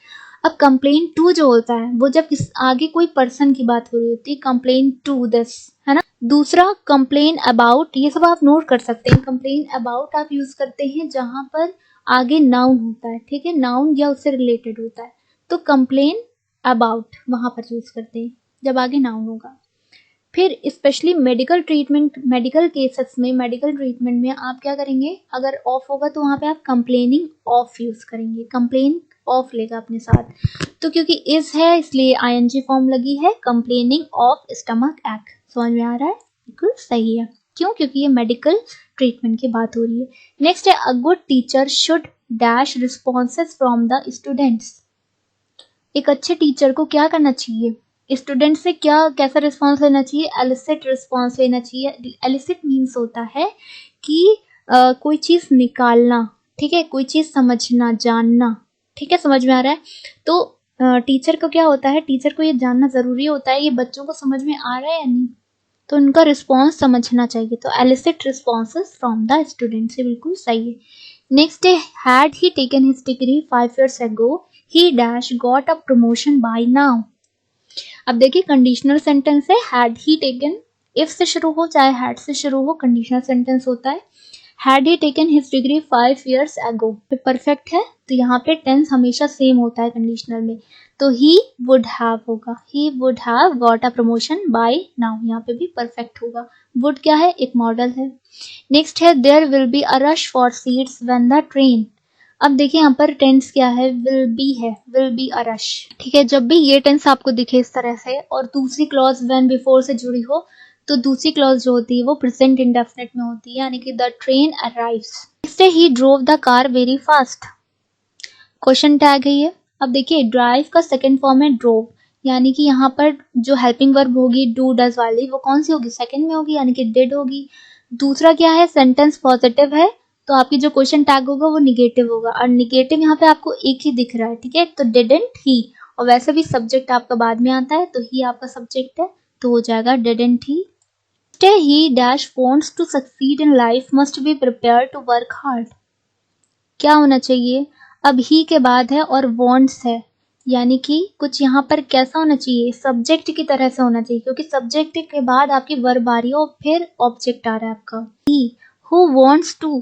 अब कंप्लेन टू जो होता है वो जब आगे कोई पर्सन की बात हो रही होती है, कंप्लेन टू दिस, है ना, दूसरा कंप्लेन अबाउट, ये सब आप नोट कर सकते हैं। कंप्लेन अबाउट आप यूज करते हैं जहां पर आगे नाउन होता है, ठीक है, नाउन या उससे रिलेटेड होता है, तो कंप्लेन अबाउट वहां पर यूज करते हैं जब आगे नाउन होगा। फिर specially medical treatment, medical cases में, मेडिकल ट्रीटमेंट में आप क्या करेंगे, अगर ऑफ होगा तो वहां पे आप कंप्लेनिंग ऑफ यूज करेंगे, कंप्लेन ऑफ लेगा अपने साथ। तो क्योंकि इज है इसलिए आईएनजी फॉर्म लगी है, कंप्लेनिंग ऑफ स्टमक एक्ट। समझ में आ रहा है, बिल्कुल सही है। क्यों? क्योंकि ये मेडिकल ट्रीटमेंट की बात हो रही है। नेक्स्ट है a good teacher should dash responses from the students. एक अच्छे टीचर को क्या करना चाहिए, स्टूडेंट से क्या कैसा रिस्पॉन्स लेना चाहिए, एलिसिट रिस्पॉन्स लेना चाहिए। एलिसिट मीन्स होता है कि कोई चीज निकालना, ठीक है, कोई चीज समझना, जानना, ठीक है, समझ में आ रहा है। तो टीचर को क्या होता है, टीचर को ये जानना जरूरी होता है ये बच्चों को समझ में आ रहा है या नहीं, तो उनका रिस्पॉन्स समझना चाहिए। तो elicit responses from the student से बिल्कुल सही है। नेक्स्ट है had he taken his degree 5 years ago he dash got a promotion by now। अब देखिए कंडीशनल सेंटेंस है, हैड ही टेकन, इफ से शुरू हो चाहे हैड से शुरू हो, कंडीशनल सेंटेंस होता है। Had he taken his degree 5 years ago perfect है, तो यहाँ पे टेंस हमेशा सेम होता है कंडीशनल में, तो ही वुड हैव होगा, he would have got a promotion by now, यहाँ पे भी परफेक्ट होगा। वुड क्या है, एक मॉडल है। नेक्स्ट है there will be a rush for seats when the train. अब देखिए यहाँ पर टेंस क्या है, विल बी है, विल बी अ रश, ठीक है। जब भी ये टेंस आपको दिखे इस तरह से और दूसरी क्लॉज व्हेन बिफोर से जुड़ी हो, तो दूसरी क्लॉज जो होती है वो प्रेजेंट इंडेफिनिट में होती है, यानी कि the train arrives. Next he drove the car very fast, question tag है ये। अब देखिए ड्राइव का सेकंड फॉर्म है ड्रोव, यानी कि यहाँ पर जो हेल्पिंग वर्ब होगी डू डज वाली वो कौन सी होगी, सेकंड में होगी, यानी कि डिड होगी। दूसरा क्या है, सेंटेंस पॉजिटिव है, तो आपकी जो क्वेश्चन टैग होगा वो निगेटिव होगा, और निगेटिव यहाँ पे आपको एक ही दिख रहा है, ठीक है, तो डिडंट ही, और वैसे भी सब्जेक्ट आपका बाद में आता है, तो ही आपका सब्जेक्ट है, तो हो जाएगा didn't he. He dash wants to succeed in life must be prepare to work hard. क्या होना चाहिए, अब ही के बाद है और वांट्स है, यानी कि कुछ यहाँ पर कैसा होना चाहिए, सब्जेक्ट की तरह से होना चाहिए, क्योंकि सब्जेक्ट के बाद आपकी वर्ब आ रही है और फिर ऑब्जेक्ट आ रहा है आपका। ही हु वांट्स टू,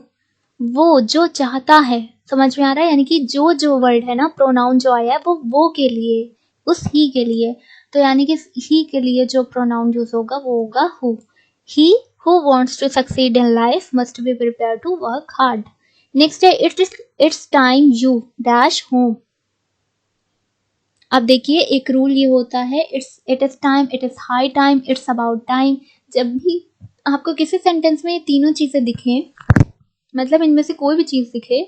वो जो चाहता है, समझ में आ रहा है, यानी कि जो वर्ड है ना, प्रोनाउन जो आया है वो के लिए, उस ही के लिए, तो यानी कि ही के लिए जो प्रोनाउन यूज होगा वो होगा who. He who wants to succeed in life must be prepare to work hard. Next है it's time you dash home. अब देखिए एक रूल ये होता है, it is time, it is high time, it's about time. जब भी आपको किसी सेंटेंस में ये तीनों चीजें दिखें, मतलब इनमें से कोई भी चीज दिखे,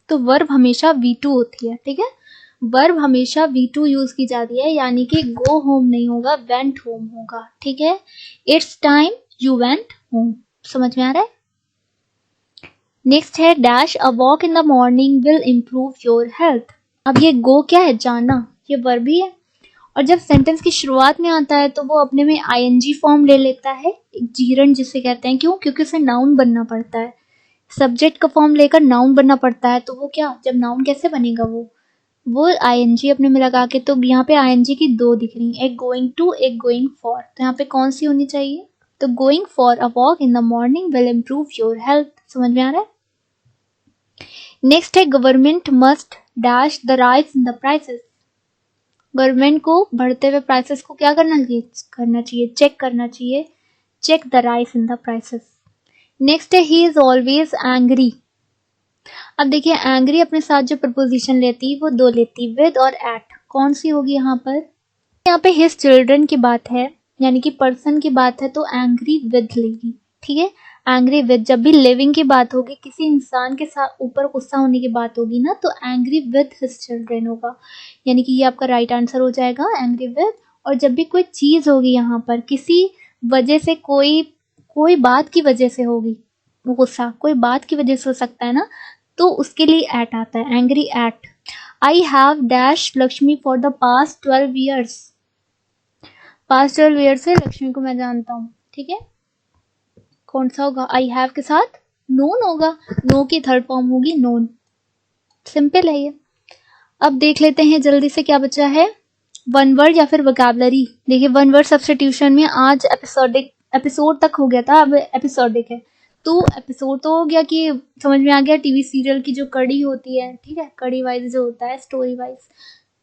तो वर्ब हमेशा V2 होती है, ठीक है, वर्ब हमेशा V2 यूज की जाती है, यानी कि गो होम नहीं होगा, वेंट होम होगा, ठीक है। It's time you went home, समझ में आ रहा है। नेक्स्ट है dash a walk in the morning will improve your health. अब ये गो क्या है, जाना, ये वर्ब ही है, और जब सेंटेंस की शुरुआत में आता है तो वो अपने में आईएनजी फॉर्म ले लेता है, जीरन जिसे कहते हैं। क्यों? क्योंकि उसे नाउन बनना पड़ता है, सब्जेक्ट का फॉर्म लेकर नाउन बनना पड़ता है, तो वो क्या, जब नाउन कैसे बनेगा, वो आईएनजी अपने में लगा के। तो यहाँ पे आईएनजी की दो दिख रही हैं, एक गोइंग टू, एक गोइंग फॉर, तो यहाँ पे कौन सी होनी चाहिए, तो going for a walk in the morning will improve your health. समझ में आ रहा है। नेक्स्ट है government must dash the rise in the prices. Government को बढ़ते हुए प्राइसेस को क्या करना चाहिए, चेक करना चाहिए, check the rise in the prices. Next है ही इज ऑलवेज एंग्री। अब देखिए एंग्री अपने साथ जो प्रपोजिशन लेती है वो दो लेती, विद और एट, कौन सी होगी यहाँ पर, यहाँ पे हिज चिल्ड्रन की बात है, यानी कि पर्सन की बात है, तो एंग्री विद लेगी, ठीक है, एंग्री विद। जब भी लिविंग की बात होगी, किसी इंसान के साथ ऊपर गुस्सा होने की बात होगी ना, तो एंग्री विद हिज चिल्ड्रन होगा, यानी कि ये आपका राइट आंसर हो जाएगा, एंग्री विद। और जब भी कोई चीज होगी यहाँ पर, किसी वजह से, कोई बात की वजह से होगी गुस्सा, कोई बात की वजह से हो सकता है ना, तो उसके लिए एट आता है, angry at. I have dash Lakshmi for the past 12 years। Past 12 years से लक्ष्मी को मैं जानता हूँ, ठीक है, कौन सा होगा, आई हैव के साथ नोन होगा, नो की थर्ड फॉर्म होगी नोन, सिंपल है ये। अब देख लेते हैं जल्दी से क्या बचा है, वन वर्ड या फिर वोकैबुलरी। देखिए वन वर्ड सब्स्टिट्यूशन में आज एपिसोडिक एपिसोड तक हो गया था, अब एपिसोडिक है। तो एपिसोड तो हो गया कि समझ में आ गया, टीवी सीरियल की जो कड़ी होती है, ठीक है, कड़ी वाइज जो होता है, स्टोरी वाइज।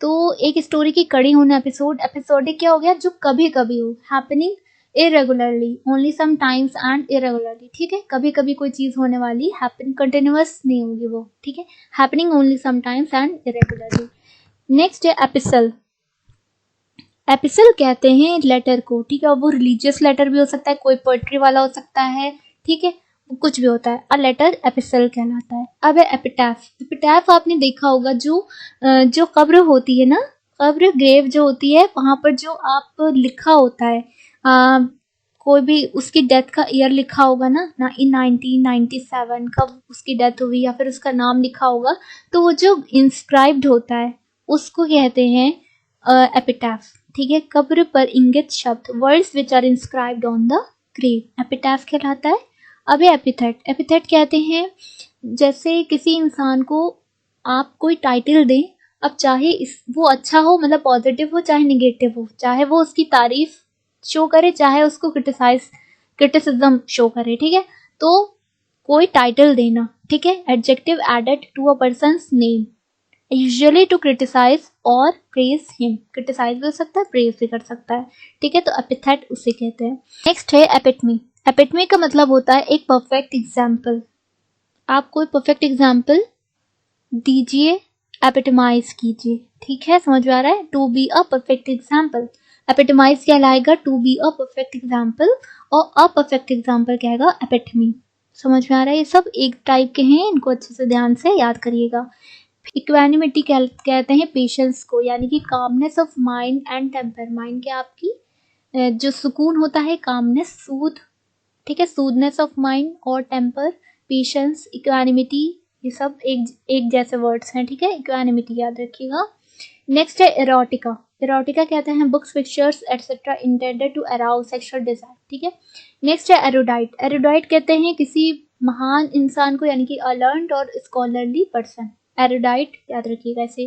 तो एक स्टोरी की कड़ी होना एपिसोड। एपिसोडिक क्या हो गया, जो कभी कभी हो, happening irregularly, only some times and irregularly, ठीक है, कभी कभी कोई चीज होने वाली, हैपन कंटिन्यूअस नहीं होगी वो, ठीक है, happening only some times and irregularly. Next है एपिसल। एपिसल कहते हैं लेटर को, ठीक है, वो रिलीजियस लेटर भी हो सकता है, कोई पोएट्री वाला हो सकता है, ठीक है, कुछ भी होता है, अ लेटर एपिसल कहलाता है। अब है एपिटैफ। एपिटैफ आपने देखा होगा, जो कब्र होती है ना, कब्र ग्रेव जो होती है, वहां पर जो आप लिखा होता है, कोई भी उसकी डेथ का ईयर लिखा होगा ना इन 1997 कब उसकी डेथ हुई, या फिर उसका नाम लिखा होगा, तो वो जो इंस्क्राइब्ड होता है उसको कहते हैं एपिटैफ, ठीक है, कब्र पर इंगित शब्द, words which are inscribed on the grave, epitaph कहलाता है। अब एपिथेट। एपिथेट कहते हैं जैसे किसी इंसान को आप कोई टाइटल दें, अब चाहे वो अच्छा हो, मतलब पॉजिटिव हो, चाहे निगेटिव हो, चाहे वो उसकी तारीफ शो करे, चाहे उसको क्रिटिसिज्म शो करे, ठीक है, तो कोई टाइटल देना, ठीक है, adjective added to a person's name, usually to criticise or praise him, criticise भी हो सकता है, प्रेज भी कर सकता है, ठीक है, तो एपिथेट उसे कहते हैं। नेक्स्ट है एपिटमी। एपिटमी का मतलब होता है एक परफेक्ट एग्जाम्पल। आप कोई परफेक्ट एग्जाम्पल दीजिए, एपिटमाइज कीजिए, ठीक है, समझ में आ रहा है, to be a perfect example, epitomize कहलाएगा to be a perfect example, और अ परफेक्ट एग्जाम्पल कहेगा एपिटमी। समझ में आ रहा है, ये सब एक टाइप के हैं, इनको अच्छे से ध्यान से याद करिएगा। इक्वानिमिटी कहते हैं पेशेंस को, यानी कि calmness of mind and temper. Mind के आपकी जो सुकून होता है, कामनेस, सूद, ठीक है, सूदनेस ऑफ माइंड, और टेम्पर, पेशेंस, इक्वानिमिटी, ये सब एक जैसे वर्ड्स हैं, ठीक है, इक्वानिमिटी याद रखिएगा। नेक्स्ट है एरोटिका। एरोटिका कहते हैं books, pictures etcetera intended to arouse sexual desire, ठीक है। नेक्स्ट है एरुडाइट। एरुडाइट कहते हैं किसी महान इंसान को, यानी कि अलर्न्ड और स्कॉलरली पर्सन, एरुडाइट याद रखिएगा इसे।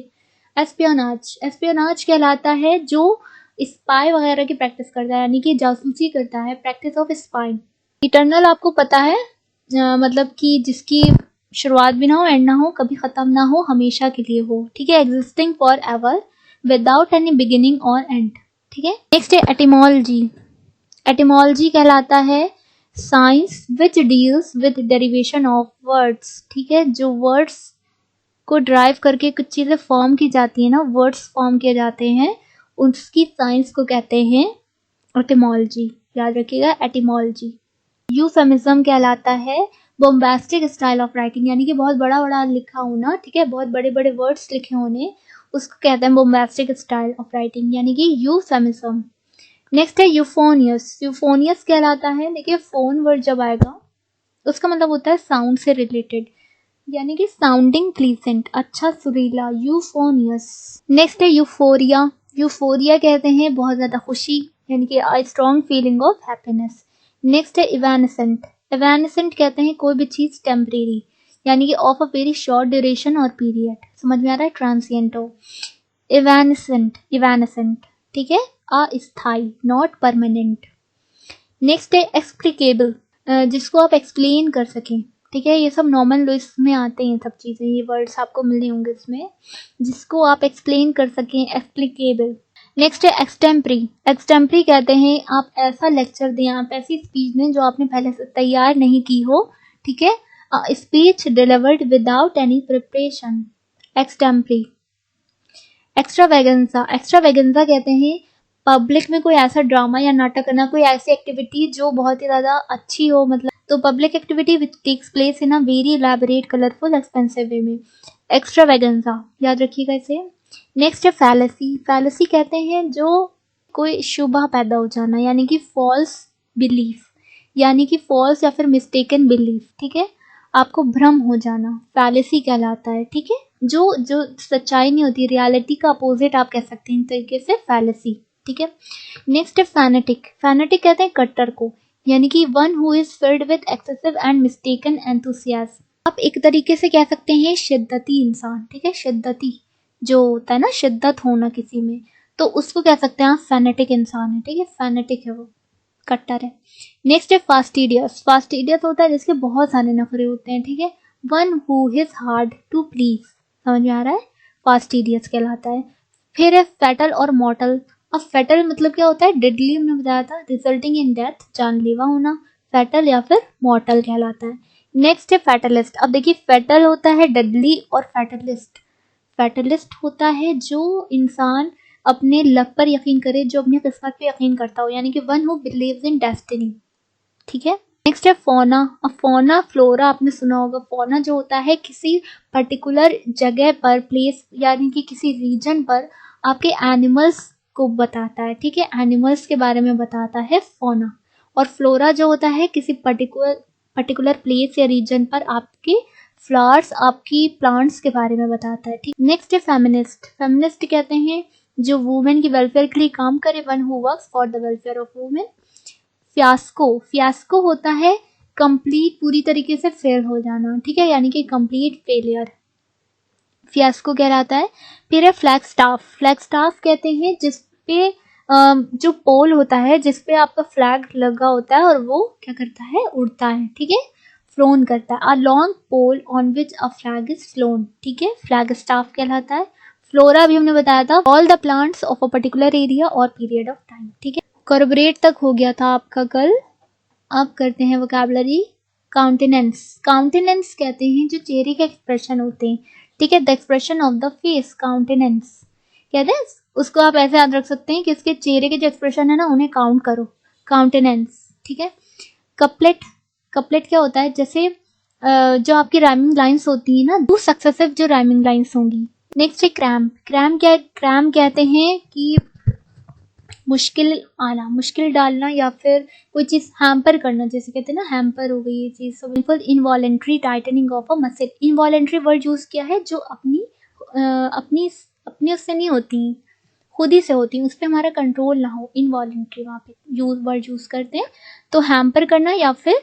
एस्पियोनाज। एस्पियोनाज कहलाता है जो स्पाई वगैरह की प्रैक्टिस करता है, यानी कि जासूसी करता है, प्रैक्टिस ऑफ स्पाइंग। इटर्नल आपको पता है, मतलब कि जिसकी शुरुआत भी ना हो, एंड ना हो, कभी खत्म ना हो, हमेशा के लिए हो, ठीक है, existing for ever without any beginning और एंड, ठीक है। नेक्स्ट है एटिमोलॉजी। एटिमोलॉजी कहलाता है science which deals with derivation of words, ठीक है, जो वर्ड्स को ड्राइव करके कुछ चीजें फॉर्म की जाती है ना, वर्ड्स फॉर्म किए जाते हैं, उसकी साइंस को कहते हैं एटिमोलॉजी, याद रखिएगा, एटिमोलॉजी। यूफेमिज्म कहलाता है बोम्बास्टिक स्टाइल ऑफ राइटिंग, यानी कि बहुत बड़ा बड़ा लिखा होना, ठीक है, बहुत बड़े बड़े वर्ड्स लिखे होने, उसको कहते हैं बोम्बास्टिक स्टाइल ऑफ राइटिंग, यानी कि यूफेमिज्म। नेक्स्ट है यूफोनियस। यूफोनियस कहलाता है, देखिए फोन वर्ड जब आएगा उसका मतलब होता है साउंड से रिलेटेड, यानी कि साउंडिंग प्लीजेंट, अच्छा सुरीला, यूफोनियस। नेक्स्ट है यूफोरिया। यूफोरिया कहते हैं बहुत ज्यादा खुशी, यानी कि a strong feeling of happiness. Next है इवेनेसेंट। इवेनेसेंट कहते हैं कोई भी चीज टेम्परेरी, यानी कि of a very short duration और पीरियड, समझ में आ रहा है, ट्रांसिएंट हो, इवेनेसेंट, इवेनेसेंट, ठीक है, अस्थाई, नॉट परमानेंट। नेक्स्ट है एक्सप्लिकेबल, जिसको आप एक्सप्लेन कर सकें, ठीक है, ये सब नॉर्मल लिस्ट में आते हैं, सब चीजें, ये वर्ड्स आपको मिलने होंगे इसमें, जिसको आप एक्सप्लेन कर सकें, एक्सप्लिकेबल। नेक्स्ट है एक्सटेम्परी। एक्सटेम्परी कहते हैं आप ऐसा लेक्चर दें, आप ऐसी स्पीच दें जो आपने पहले से तैयार नहीं की हो, ठीक है, speech delivered without any preparation, extempore. Extravaganza. Extravaganza कहते हैं पब्लिक में कोई ऐसा ड्रामा या नाटक करना, कोई ऐसी एक्टिविटी जो बहुत ही ज्यादा अच्छी हो, मतलब तो public activity which takes place in a very elaborate, colourful, expensive way में, एक्स्ट्रावेगेंसा, याद रखिएगा इसे। नेक्स्ट है फैलेसी। फैलेसी कहते हैं जो कोई शुबह पैदा हो जाना, यानी कि फॉल्स बिलीफ, यानी कि फॉल्स या फिर मिस्टेकन बिलीफ, ठीक है, आपको भ्रम हो जाना, फैलेसी कहलाता है, ठीक है, जो जो सच्चाई नहीं होती, रियलिटी का अपोजिट आप कह सकते हैं इन तरीके से, फैलेसी, ठीक है। नेक्स्ट है फैनेटिक। फैनेटिक कहते हैं कट्टर को, यानी कि one who is filled with excessive and mistaken enthusiasm, आप एक तरीके से कह सकते हैं शिद्दती इंसान, ठीक है, शिद्दती जो होता है ना, शिद्दत होना किसी में, तो उसको कह सकते हैं आप फैनेटिक इंसान है, ठीक है, फैनेटिक है वो। कट्टर है। नेक्स्ट है फास्टिडियस। फास्टिडियस होता है जिसके बहुत सारे नखरे होते हैं, ठीक है। One who is hard to please, समझ में आ रहा है, फास्टिडियस कहलाता है। फिर है फैटल और मॉर्टल। अब फैटल मतलब क्या होता है, डेडली हमने बताया था, रिजल्टिंग इन डेथ, जानलेवा होना। फैटल या फिर मॉर्टल कहलाता है। नेक्स्ट है फैटलिस्ट। अब देखिए फैटल होता है डेडली और फैटलिस्ट, फैटलिस्ट होता है जो इंसान अपने लक पर यकीन करे, जो अपनी किस्मत पे यकीन करता हो, यानी कि one who believes in destiny, ठीक है। नेक्स्ट है फोना। अब फोना फ्लोरा आपने सुना होगा। फोना जो होता है किसी पर्टिकुलर जगह पर, प्लेस यानी कि किसी रीजन पर आपके एनिमल्स को बताता है, ठीक है, एनिमल्स के बारे में बताता है फोना। और फ्लोरा जो होता है किसी पर्टिकुलर प्लेस या रीजन पर आपके फ्लावर्स, आपकी प्लांट्स के बारे में बताता है, ठीक। नेक्स्ट है फेमिनिस्ट। फेमिनिस्ट कहते हैं जो वुमेन की वेलफेयर के लिए काम करे, one who works for the welfare of women. Fiasco. Fiasco होता है कंप्लीट, पूरी तरीके से फेल हो जाना, ठीक है, यानी कि कंप्लीट फेलियर, फियास्को कहलाता है। फिर है फ्लैग स्टाफ। फ्लैग स्टाफ कहते हैं जिसपे जो पोल होता है जिसपे आपका फ्लैग लगा होता है और वो क्या करता है, उड़ता है, ठीक है, फ्लोन करता है। A long pole on which a flag is flown, ठीक है, फ्लैग स्टाफ कहलाता है। फ्लोरा भी हमने बताया था, all the plants of a particular area और पीरियड ऑफ टाइम, ठीक है। कॉर्पोरेट तक हो गया था आपका कल। अब करते हैं वोकैबुलरी। काउंटेनेंस। काउंटेनेंस कहते हैं जो चेहरे के एक्सप्रेशन होते हैं, ठीक है, the expression of the face, countenance कहते हैं। उसको आप ऐसे याद रख सकते हैं कि इसके चेहरे के जो एक्सप्रेशन है ना उन्हें काउंट करो, काउंटेनेंस, ठीक है। कपलेट। कपलेट क्या होता है, जैसे जो आपकी राइमिंग लाइंस होती है ना, दो सक्सेसिव जो राइमिंग लाइंस होंगी। नेक्स्ट है क्रैम। क्रैम क्या है, क्रैम कहते हैं कि मुश्किल आना, मुश्किल डालना या फिर कोई चीज हैम्पर करना, जैसे कहते हैं ना हैम्पर हो गई ये चीज। So involuntary tightening of a muscle. Involuntary word use किया है जो अपनी उससे नहीं होती, खुद ही से होती है, उस पर हमारा कंट्रोल ना हो, इनवॉलेंट्री वहाँ पे वर्ड यूज करते हैं। तो हैम्पर करना या फिर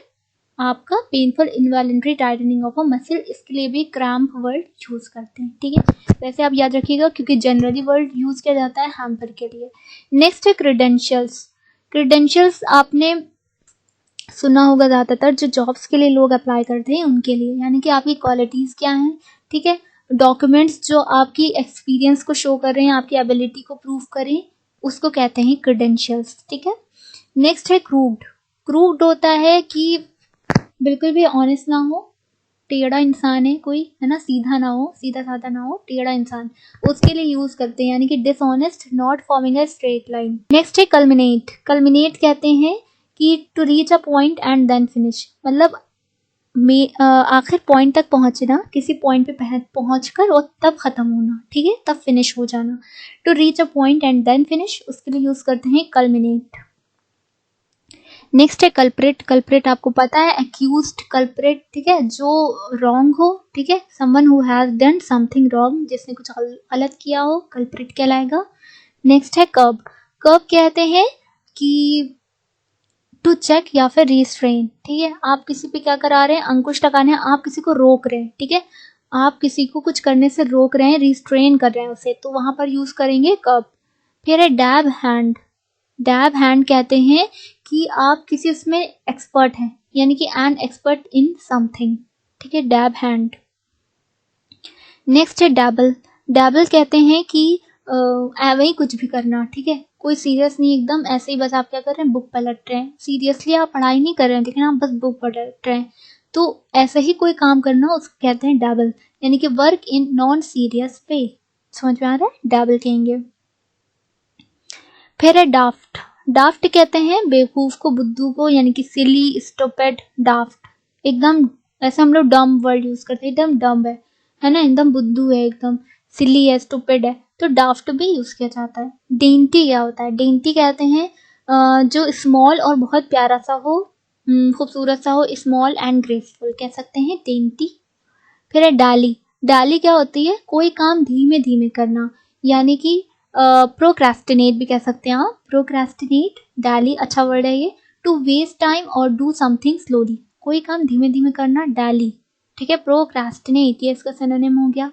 आपका painful involuntary tightening of a muscle, इसके लिए भी क्रैम्प वर्ड यूज करते हैं, ठीक है। वैसे आप याद रखिएगा क्योंकि जनरली वर्ड यूज किया जाता है हैम्पर के लिए। नेक्स्ट है क्रेडेंशियल्स। क्रेडेंशियल्स आपने सुना होगा ज्यादातर, जो जॉब्स के लिए लोग अप्लाई करते हैं उनके लिए, यानी कि आपकी क्वालिटीज क्या हैं, ठीक है, डॉक्यूमेंट्स जो आपकी एक्सपीरियंस को शो कर रहे हैं, आपकी एबिलिटी को प्रूव करें, उसको कहते हैं क्रेडेंशियल्स, ठीक है। नेक्स्ट है क्रूड। क्रूड होता है कि बिल्कुल भी ऑनेस्ट ना हो, टेढ़ा इंसान है कोई, है ना, सीधा ना हो, सीधा साधा ना हो, टेढ़ा इंसान, उसके लिए यूज करते हैं, यानी कि dishonest, not forming a straight line. Next है कल्मिनेट। कल्मिनेट कहते हैं कि to reach a point and then finish, मतलब आखिर पॉइंट तक पहुंचना, किसी पॉइंट पे पहुंचकर और तब खत्म होना, ठीक है, तब फिनिश हो जाना। To reach a point and then finish, उसके लिए यूज करते हैं कल्मिनेट। नेक्स्ट है कल्प्रिट। कल्प्रिट आपको पता है, एक्यूज्ड, कल्प्रिट, ठीक है, जो रॉन्ग हो, ठीक है, someone who has done something wrong, जिसने कुछ गलत किया हो, कल्प्रिट कहलाएगा। नेक्स्ट है कर्ब। कर्ब कहते हैं कि टू चेक या फिर रिस्ट्रेन, ठीक है, आप किसी पे क्या करा रहे हैं, अंकुश लगाने, आप किसी को रोक रहे हैं, ठीक है, आप किसी को कुछ करने से रोक रहे हैं, रिस्ट्रेन कर रहे हैं उसे, तो वहां पर यूज करेंगे कर्ब। फिर है डैब हैंड। डैब हैंड कहते हैं कि आप किसी उसमें एक्सपर्ट हैं, यानी कि एन एक्सपर्ट इन समथिंग, ठीक है, डैब हैंड। नेक्स्ट है डैबल। डैबल कहते हैं कि वही कुछ भी करना, ठीक है, कोई सीरियस नहीं, एकदम ऐसे ही बस आप क्या कर रहे हैं, बुक पलट रहे हैं, सीरियसली आप पढ़ाई नहीं कर रहे हैं, लेकिन आप बस बुक पलट रहे हैं, तो ऐसे ही कोई काम करना उसको कहते हैं डैबल, यानी कि वर्क इन नॉन सीरियस वे, समझ में आ रहा है, डैबल कहेंगे। फिर है डाफ्ट। डाफ्ट कहते हैं बेवकूफ को, बुद्धू को, यानी कि सिली, स्टूपिड, डाफ्ट, एकदम ऐसे हम लोग डम वर्ड यूज करते हैं, एकदम डम है ना, एकदम बुद्धू है, एकदम सिली है, स्टूपिड है, तो डाफ्ट भी यूज किया जाता है। डेंटी क्या होता है, डेंटी कहते हैं जो स्मॉल और बहुत प्यारा सा हो, खूबसूरत सा हो, स्मॉल एंड ग्रेसफुल कह सकते हैं डेंटी। फिर है डाली। डाली क्या होती है, कोई काम धीमे धीमे करना, यानी कि प्रोक्रेस्टिनेट भी कह सकते हैं आप, प्रोक्रेस्टिनेट, डाली अच्छा वर्ड है ये। टू वेस्ट टाइम और डू समथिंग स्लोली, कोई काम धीमे धीमे करना, डाली, ठीक है, प्रोक्रेस्टिनेट, ये इसका सिनोनिम हो गया।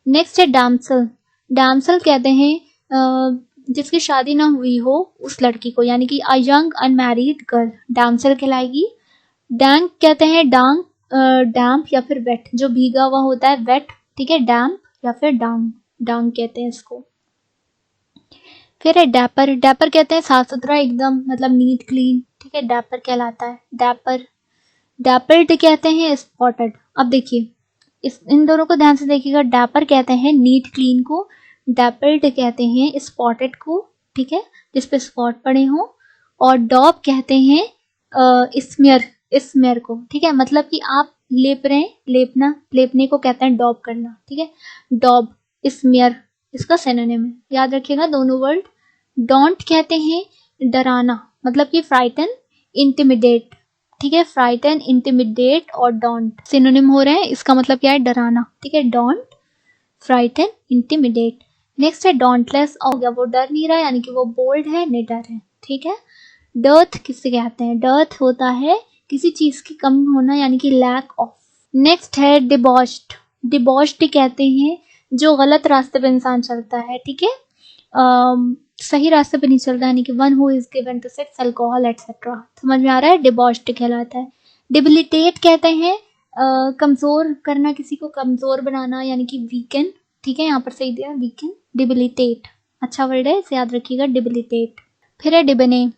नेक्स्ट है डैम्सल। डैम्सल कहते हैं जिसकी शादी ना हुई हो उस लड़की को, यानी कि a young unmarried girl damsel कहलाएगी। डैंक कहते हैं डांग, डैम्प या फिर वेट, जो भीगा हुआ होता है वेट, ठीक है, डैम्प या फिर डांग, डांग कहते हैं इसको। फिर है डैपर, डैपर कहते हैं साफ सुथरा एकदम, मतलब नीट क्लीन, ठीक है, डैपर कहलाता है डैपर। डैपर्ड कहते हैं स्पॉटेड। अब देखिए इस इन दोनों को ध्यान से देखिएगा, डैपर कहते हैं नीट क्लीन को, डैपर्ड कहते हैं स्पॉटेड को, ठीक है, जिसपे स्पॉट पड़े हों। और डॉब कहते हैं स्मेयर, स्मेयर को, ठीक है, मतलब कि आप लेप रहे हैं, लेपना, लेपने को कहते हैं डॉब करना, ठीक है, डॉब, स्मेयर इसका सिनोनिम है, याद रखिएगा दोनों वर्ड। डोंट कहते हैं डराना, मतलब कि फ्राइटन, इंटिमिडेट, ठीक है, फ्राइटन, इंटिमिडेट और डोंट सिनोनिम हो रहे हैं, इसका मतलब क्या है, डराना, ठीक है, डोंट, फ्राइटन, इंटिमिडेट। नेक्स्ट है डोंटलेस, हो गया, वो डर नहीं रहा, यानी कि वो बोल्ड है, निडर है, ठीक है। डर्थ किससे कहते हैं, डर्थ होता है किसी चीज की कमी होना, यानी कि लैक ऑफ। नेक्स्ट है डिबॉश्ड, डिबॉश्ड कहते हैं जो गलत रास्ते पे इंसान चलता है, ठीक है, सही रास्ते पे नहीं चलता, यानी कि one who is given to sex, alcohol etcetera, समझ में आ रहा है, डिबॉश्ड कहलाता है। डिबिलिटेट कहते हैं कमजोर करना, किसी को कमजोर बनाना, यानी कि वीकन, ठीक है, यहाँ पर सही दिया वीकन, डिबिलिटेट अच्छा वर्ड है, इसे याद रखिएगा, डिबिलिटेट। फिर है डिबने,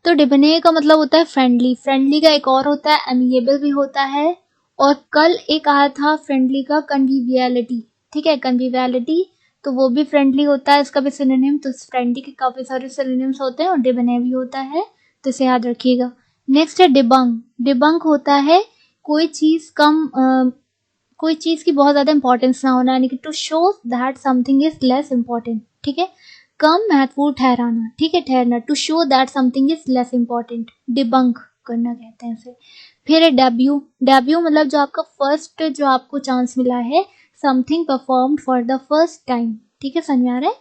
तो डिबने का मतलब होता है फ्रेंडली, फ्रेंडली का एक और होता है एमिएबल भी होता है, और कल एक आया था फ्रेंडली का कन्विवियलिटी, ठीक है, कन्विवियलिटी, तो वो भी फ्रेंडली होता है, इसका भी सिनोनिम, तो फ्रेंडली के काफी सारे सिनोनिम्स होते हैं और डिबने भी होता है, तो इसे याद रखिएगा। नेक्स्ट है डिबंक, डिबंक होता है कोई चीज कोई चीज की बहुत ज्यादा इंपॉर्टेंस ना होना, यानी कि to show that something is less important, ठीक है, कम महत्वपूर्ण ठहराना, ठीक है, ठहरना, to show that something is less important, debunk करना कहते हैं इसे। फिर है डेब्यू, डेब्यू मतलब जो आपका फर्स्ट, जो आपको चांस मिला है, something performed for the first time, ठीक है, समझ में आ रहा है।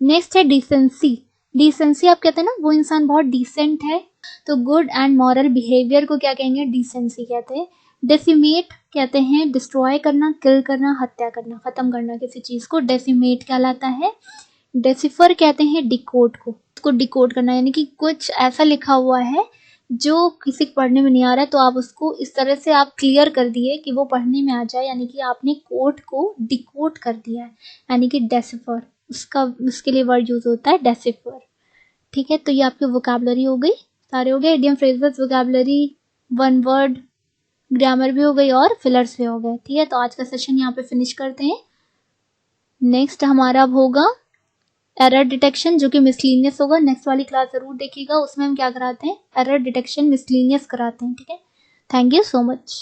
नेक्स्ट है डिसेंसी, डिसेंसी आप कहते हैं ना वो इंसान बहुत डिसेंट है, तो गुड एंड मॉरल बिहेवियर को क्या कहेंगे, डिसेंसी कहते हैं। डेसिमेट कहते हैं डिस्ट्रॉय करना, किल करना, हत्या करना, खत्म करना किसी चीज को, डेसिमेट कहलाता है। डेसिफर कहते हैं डिकोड को, उसको डिकोड करना, यानी कि कुछ ऐसा लिखा हुआ है जो किसी को पढ़ने में नहीं आ रहा है, तो आप उसको इस तरह से आप क्लियर कर दिए कि वो पढ़ने में आ जाए, यानी कि आपने कोड को डिकोड कर दिया है, यानी कि डेसिफर, उसका उसके लिए वर्ड यूज होता है डेसिफर, ठीक है। तो ये आपकी वोकैबुलरी हो गई, सारे हो गए, idiom phrases, vocabulary, one word, grammar भी हो गई और फिलर्स भी हो गए, ठीक है। तो आज का सेशन यहाँ पे फिनिश करते हैं। नेक्स्ट हमारा अब होगा एरर डिटेक्शन, जो कि मिसलीनियस होगा, नेक्स्ट वाली क्लास जरूर देखिएगा, उसमें हम क्या कराते हैं, एरर डिटेक्शन मिसलीनियस कराते हैं, ठीक है। Thank you so much.